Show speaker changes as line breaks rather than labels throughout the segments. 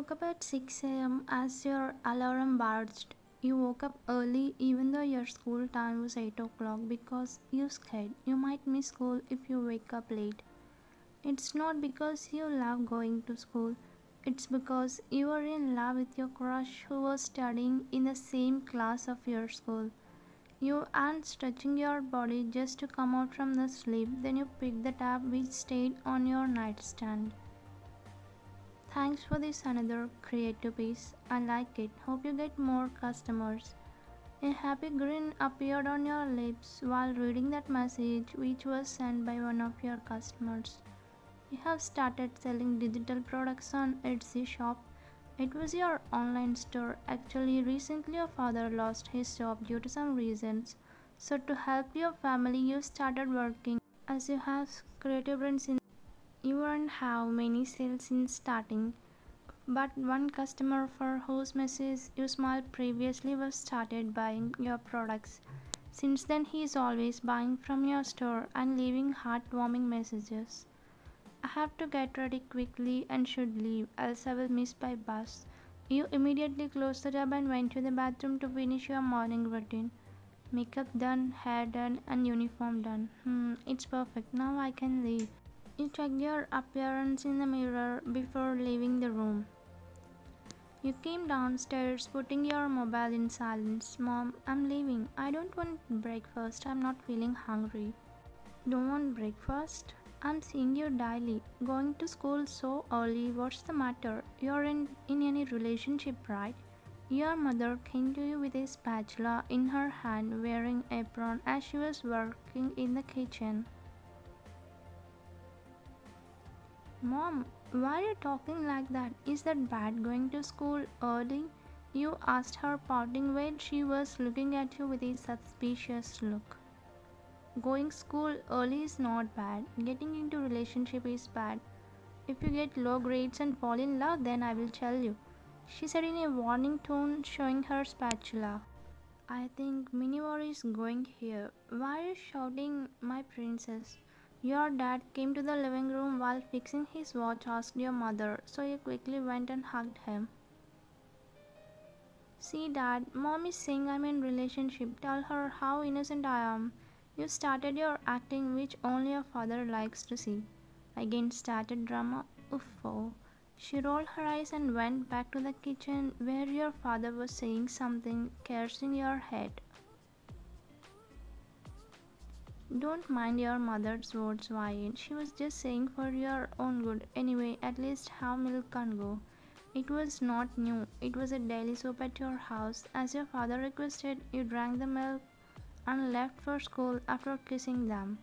woke up at 6 a.m. as your alarm buzzed. You woke up early even though your school time was 8 o'clock because you scared you might miss school if you wake up late. It's not because you love going to school, it's because you are in love with your crush who was studying in the same class of your school. You aren't stretching your body just to come out from the sleep, then you pick the tab which stayed on your nightstand. Thanks for this another creative piece. I like it. Hope you get more customers. A happy grin appeared on your lips while reading that message which was sent by one of your customers. You have started selling digital products on Etsy shop. It was your online store. Actually, recently your father lost his job due to some reasons. So to help your family, you started working as you have creative brains in you won't have many sales in starting, but one customer for whose message you smiled previously was started buying your products. Since then, he is always buying from your store and leaving heartwarming messages. I have to get ready quickly and should leave, else I will miss my bus. You immediately closed the tab and went to the bathroom to finish your morning routine. Makeup done, hair done, and uniform done. It's perfect. Now I can leave. You checked your appearance in the mirror before leaving the room. You came downstairs, putting your mobile in silence. Mom, I'm leaving. I don't want breakfast. I'm not feeling hungry. Don't want breakfast? I'm seeing you daily. Going to school so early, what's the matter? You're in any relationship, right? Your mother came to you with a spatula in her hand, wearing apron as she was working in the kitchen. Mom, why are you talking like that? Is that bad going to school early? You asked her, pouting while she was looking at you with a suspicious look. Going school early is not bad. Getting into relationship is bad. If you get low grades and fall in love, then I will tell you, she said in a warning tone, showing her spatula. I think Minivar is going here. Why are you shouting, my princess? Your dad came to the living room while fixing his watch, asked your mother, so you quickly went and hugged him. See, Dad, Mom is saying I'm in relationship. Tell her how innocent I am. You started your acting, which only your father likes to see. Again started drama. Uffo. She rolled her eyes and went back to the kitchen where your father was saying something, cursing your head. Don't mind your mother's words, Wyatt. She was just saying for your own good. Anyway, at least have milk and go. It was not new. It was a daily soap at your house. As your father requested, you drank the milk and left for school after kissing them.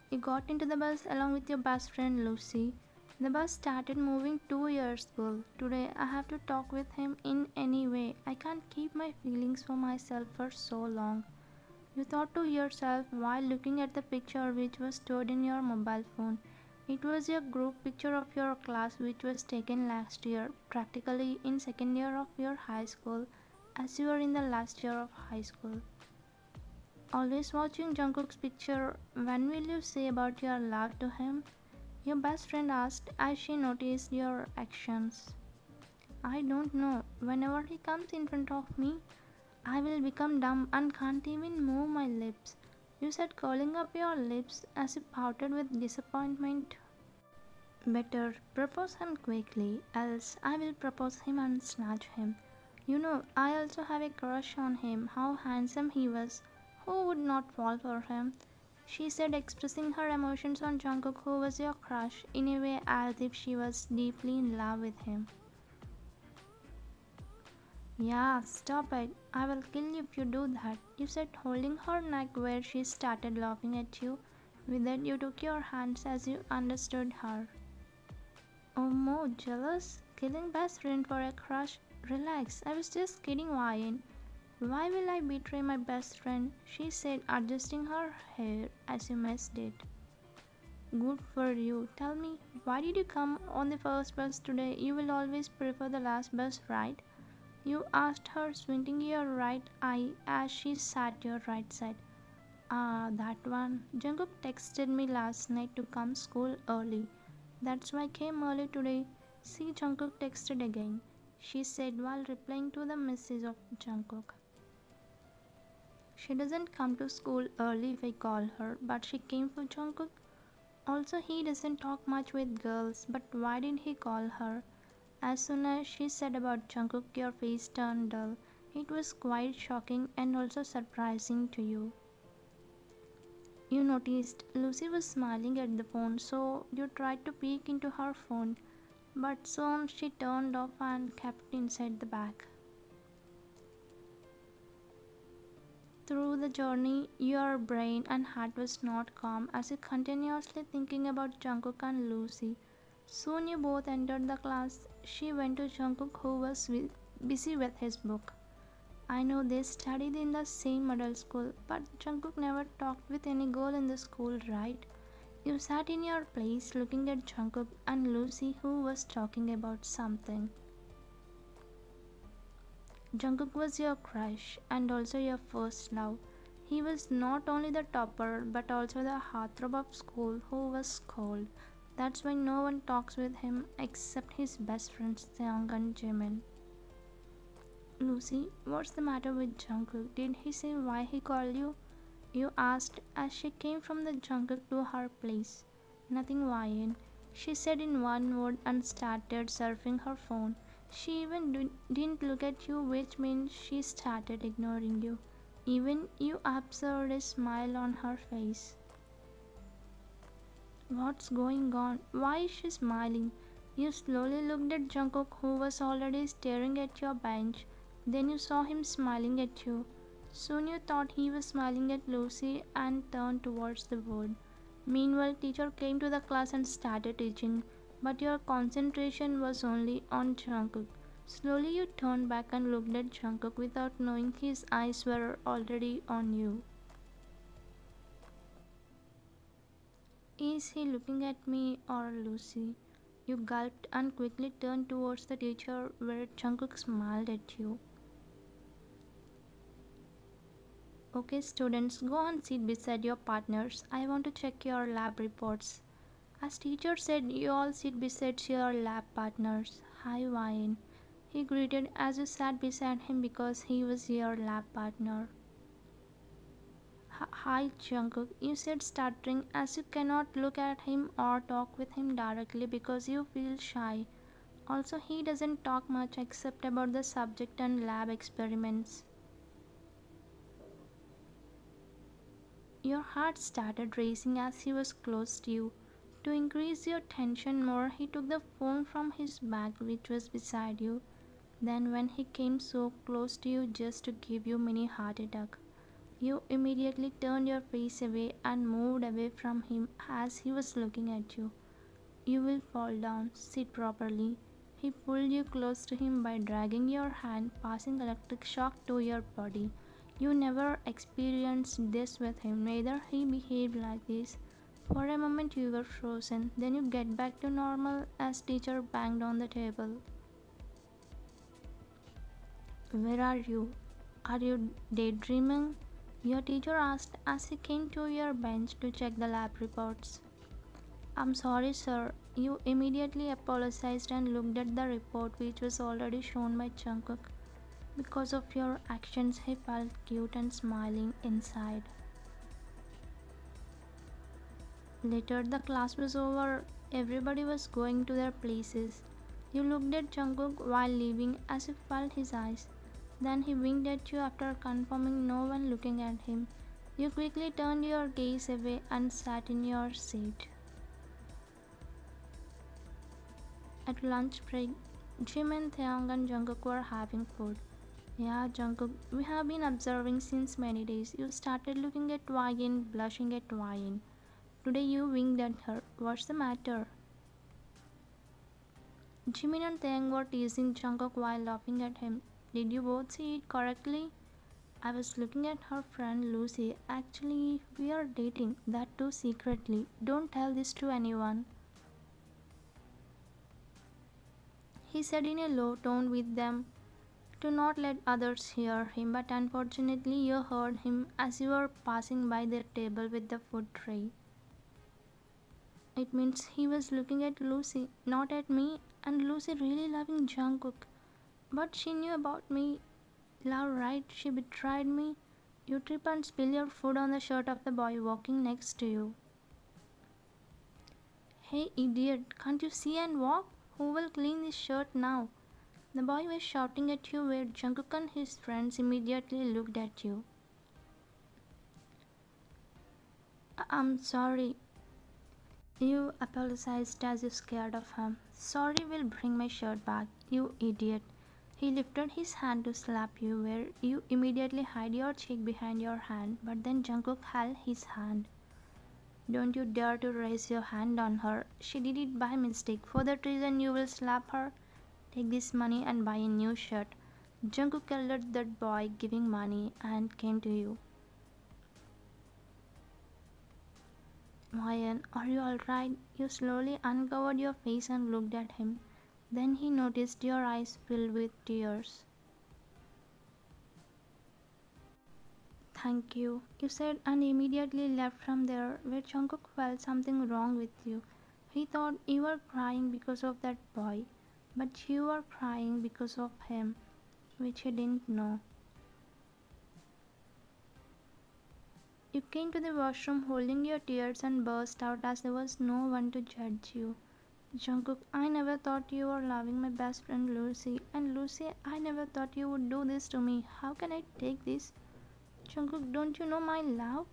You got into the bus along with your best friend Lucy. The bus started moving to your school. Today I have to talk with him in any way. I can't keep my feelings for myself for so long. You thought to yourself while looking at the picture which was stored in your mobile phone. It was a group picture of your class which was taken last year, practically in second year of your high school, as you were in the last year of high school. Always watching Jungkook's picture, when will you say about your love to him? Your best friend asked as she noticed your actions. I don't know. Whenever he comes in front of me, I will become dumb and can't even move my lips. You said curling up your lips as you pouted with disappointment. Better propose him quickly, else I will propose him and snatch him. You know, I also have a crush on him, how handsome he was. Who would not fall for him? She said, expressing her emotions on Jungkook, who was your crush, in a way as if she was deeply in love with him. Yeah, stop it. I will kill you if you do that. You said, holding her neck where she started laughing at you. With that, you took your hands as you understood her. Oh, more jealous? Killing best friend for a crush? Relax, I was just kidding, Ryan. Why will I betray my best friend? She said, adjusting her hair as you missed it. Good for you. Tell me, why did you come on the first bus today? You will always prefer the last bus, right? You asked her, squinting your right eye as she sat your right side. Ah, that one. Jungkook texted me last night to come school early. That's why I came early today. See, Jungkook texted again, she said while replying to the message of Jungkook. She doesn't come to school early if I call her, but she came for Jungkook. Also, he doesn't talk much with girls, but why did he call her? As soon as she said about Jungkook, your face turned dull. It was quite shocking and also surprising to you. You noticed Lucy was smiling at the phone, so you tried to peek into her phone, but soon she turned off and kept it inside the bag. Through the journey, your brain and heart was not calm as you continuously thinking about Jungkook and Lucy. Soon you both entered the class. She went to Jungkook who was busy with his book. I know they studied in the same middle school, but Jungkook never talked with any girl in the school, right? You sat in your place looking at Jungkook and Lucy who was talking about something. Jungkook was your crush and also your first love. He was not only the topper but also the heartthrob of school who was cold. That's why no one talks with him except his best friends Seong and Jimin. Lucy, what's the matter with Jungkook? Did he say why he called you? You asked as she came from the Jungkook to her place. Nothing, Ryan. She said in one word and started surfing her phone. She even didn't look at you, which means she started ignoring you. Even you observed a smile on her face. What's going on? Why is she smiling? You slowly looked at Jungkook, who was already staring at your bench. Then you saw him smiling at you. Soon you thought he was smiling at Lucy and turned towards the board. Meanwhile, teacher came to the class and started teaching, but your concentration was only on Jungkook. Slowly you turned back and looked at Jungkook without knowing his eyes were already on you. Is he looking at me or Lucy? You gulped and quickly turned towards the teacher where Jungkook smiled at you. Okay, students, go and sit beside your partners. I want to check your lab reports. As teacher said, you all sit beside your lab partners. Hi, Wayne. He greeted as you sat beside him because he was your lab partner. Hi, Jungkook. You said stuttering as you cannot look at him or talk with him directly because you feel shy. Also, he doesn't talk much except about the subject and lab experiments. Your heart started racing as he was close to you. To increase your tension more, he took the phone from his bag, which was beside you. Then, when he came so close to you just to give you mini heart attack, you immediately turned your face away and moved away from him as he was looking at you. You will fall down. Sit properly. He pulled you close to him by dragging your hand, passing electric shock to your body. You never experienced this with him, neither he behaved like this. For a moment you were frozen, then you get back to normal as teacher banged on the table. Where are you? Are you daydreaming? Your teacher asked as he came to your bench to check the lab reports. I'm sorry, sir. You immediately apologized and looked at the report which was already shown by Jungkook. Because of your actions, he felt cute and smiling inside. Later, the class was over. Everybody was going to their places. You looked at Jungkook while leaving as you felt his eyes. Then he winked at you after confirming no one looking at him. You quickly turned your gaze away and sat in your seat. At lunch break, Jimin, Taeyong and Jungkook were having food. Yeah, Jungkook, we have been observing since many days. You started looking at Wayne, blushing at Wayne. Today you winked at her. What's the matter? Jimin and Taeyong were teasing Jungkook while laughing at him. Did you both see it correctly? I was looking at her friend Lucy. Actually, we are dating, that too secretly. Don't tell this to anyone. He said in a low tone with them to not let others hear him, but unfortunately you heard him as you were passing by their table with the food tray. It means he was looking at Lucy, not at me, and Lucy really loving Jungkook. But she knew about me. Love, right? She betrayed me. You trip and spill your food on the shirt of the boy walking next to you. Hey idiot, can't you see and walk? Who will clean this shirt now? The boy was shouting at you where Jungkook and his friends immediately looked at you. I'm sorry. You apologized as you scared of him. Sorry, will bring my shirt back, you idiot. He lifted his hand to slap you where you immediately hid your cheek behind your hand, but then Jungkook held his hand. Don't you dare to raise your hand on her. She did it by mistake. For that reason you will slap her. Take this money and buy a new shirt. Jungkook yelled at that boy giving money and came to you. Ryan, are you alright? You slowly uncovered your face and looked at him. Then he noticed your eyes filled with tears. Thank you said and immediately left from there where Jungkook felt something wrong with you. He thought you were crying because of that boy, but you were crying because of him, which he didn't know. You came to the washroom holding your tears and burst out as there was no one to judge you. Jungkook, I never thought you were loving my best friend Lucy, and Lucy, I never thought you would do this to me. How can I take this? Jungkook, don't you know my love?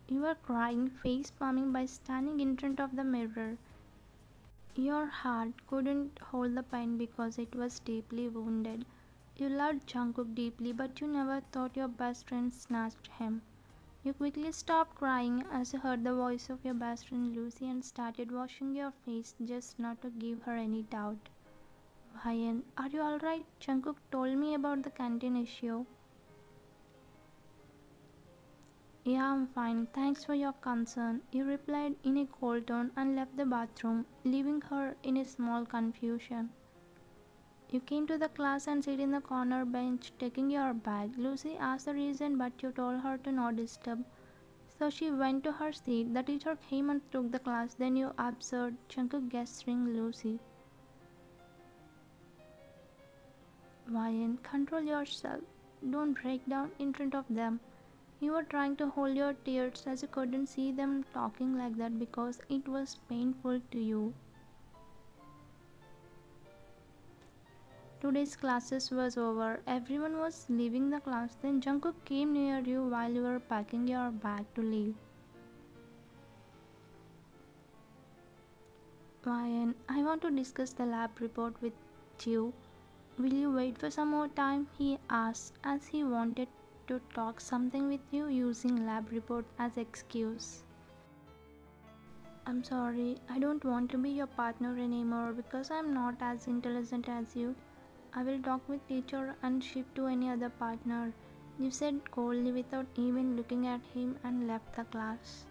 You were crying, face palming by standing in front of the mirror. Your heart couldn't hold the pain because it was deeply wounded. You loved Jungkook deeply, but you never thought your best friend snatched him. You quickly stopped crying as you heard the voice of your best friend Lucy and started washing your face just not to give her any doubt. Ryan, are you alright? Jungkook told me about the canteen issue. Yeah, I'm fine. Thanks for your concern. You replied in a cold tone and left the bathroom, leaving her in a small confusion. You came to the class and sat in the corner bench taking your bag. Lucy asked the reason, but you told her to not disturb. So she went to her seat. The teacher came and took the class. Then you observed Jungkook gesturing Lucy. Ryan, control yourself. Don't break down in front of them. You were trying to hold your tears as you couldn't see them talking like that because it was painful to you. Today's classes was over. Everyone was leaving the class. Then Jungkook came near you while you were packing your bag to leave. Ryan, I want to discuss the lab report with you. Will you wait for some more time? He asked as he wanted to talk something with you using lab report as excuse. I'm sorry, I don't want to be your partner anymore because I'm not as intelligent as you. I will talk with teacher and shift to any other partner. You said coldly without even looking at him and left the class.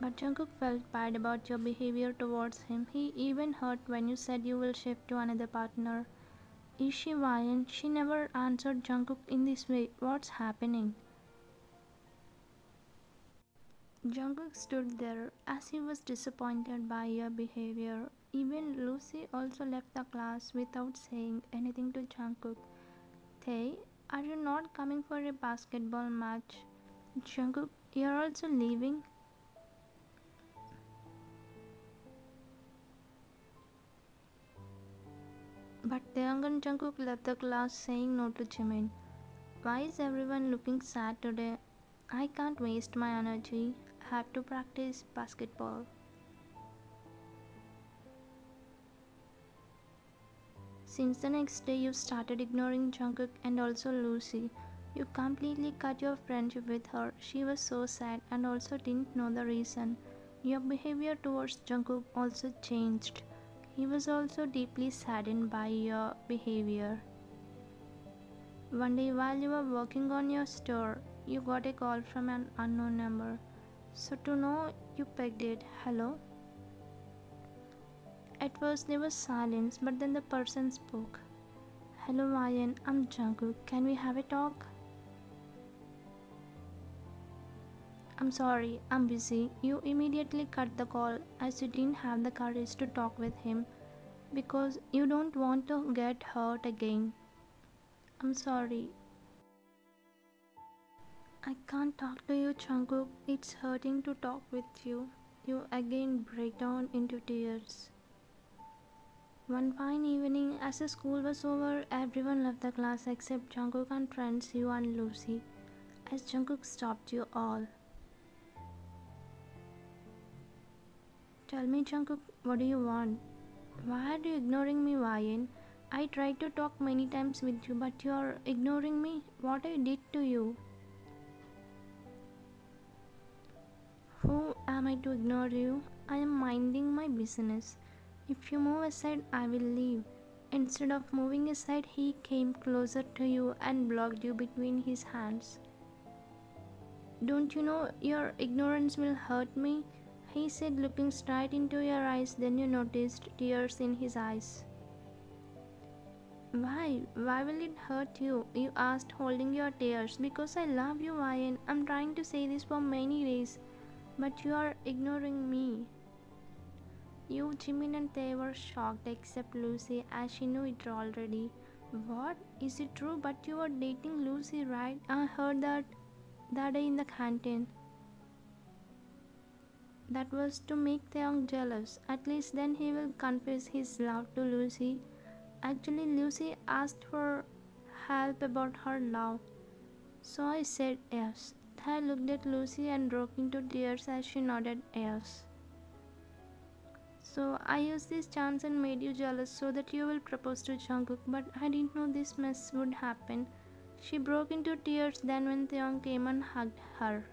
But Jungkook felt bad about your behavior towards him. He even hurt when you said you will shift to another partner. Is she violent? She never answered Jungkook in this way. What's happening? Jungkook stood there as he was disappointed by your behavior. Even Lucy also left the class without saying anything to Jungkook. Tae, are you not coming for a basketball match? Jungkook, you're also leaving? But Taeyang and Jungkook left the class saying no to Jimin. Why is everyone looking sad today? I can't waste my energy. I have to practice basketball. Since the next day you started ignoring Jungkook and also Lucy. You completely cut your friendship with her. She was so sad and also didn't know the reason. Your behavior towards Jungkook also changed. He was also deeply saddened by your behavior. One day while you were working on your store, you got a call from an unknown number. So to know, you pegged it. Hello? At first there was silence, but then the person spoke. Hello Ryan, I'm Jungkook. Can we have a talk? I'm sorry, I'm busy. You immediately cut the call as you didn't have the courage to talk with him because you don't want to get hurt again. I'm sorry. I can't talk to you, Jungkook. It's hurting to talk with you. You again break down into tears. One fine evening, as the school was over, everyone left the class except Jungkook and friends, you and Lucy. As Jungkook stopped you all. Tell me, Jungkook, what do you want? Why are you ignoring me, Ryan? I tried to talk many times with you, but you are ignoring me. What I did to you? Who am I to ignore you? I am minding my business. If you move aside, I will leave. Instead of moving aside, he came closer to you and blocked you between his hands. Don't you know your ignorance will hurt me? He said, looking straight into your eyes. Then you noticed tears in his eyes. Why? Why will it hurt you? You asked, holding your tears. Because I love you, Ryan. I'm trying to say this for many days, but you are ignoring me. You, Jimin, and they were shocked, except Lucy, as she knew it already. What? Is it true? But you were dating Lucy, right? I heard that day in the canteen. That was to make Theon jealous. At least then he will confess his love to Lucy. Actually, Lucy asked for help about her love, so I said yes. I looked at Lucy and broke into tears as she nodded yes. So I used this chance and made you jealous so that you will propose to Jungkook, but I didn't know this mess would happen. She broke into tears then when Theon came and hugged her.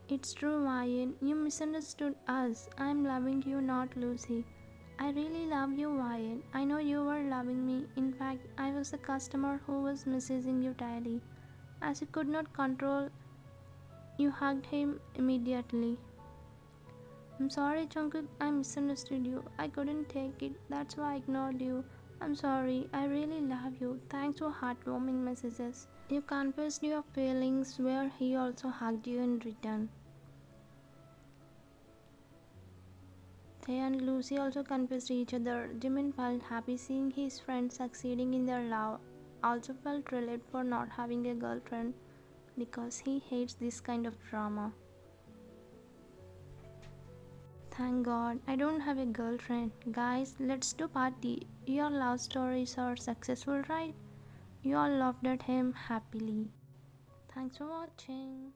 It's true, Ryan. You misunderstood us. I'm loving you, not Lucy. I really love you, Ryan. I know you were loving me. In fact, I was a customer who was messaging you daily. As you could not control, you hugged him immediately. I'm sorry, Jungkook. I misunderstood you. I couldn't take it. That's why I ignored you. I'm sorry. I really love you. Thanks for heartwarming messages. You confessed your feelings where he also hugged you in return. They and Lucy also confessed each other. Jimin felt happy seeing his friends succeeding in their love. Also felt relieved for not having a girlfriend because he hates this kind of drama. Thank God I don't have a girlfriend. Guys, let's do party. Your love stories are successful, right? You all laughed at him happily. Thanks for watching.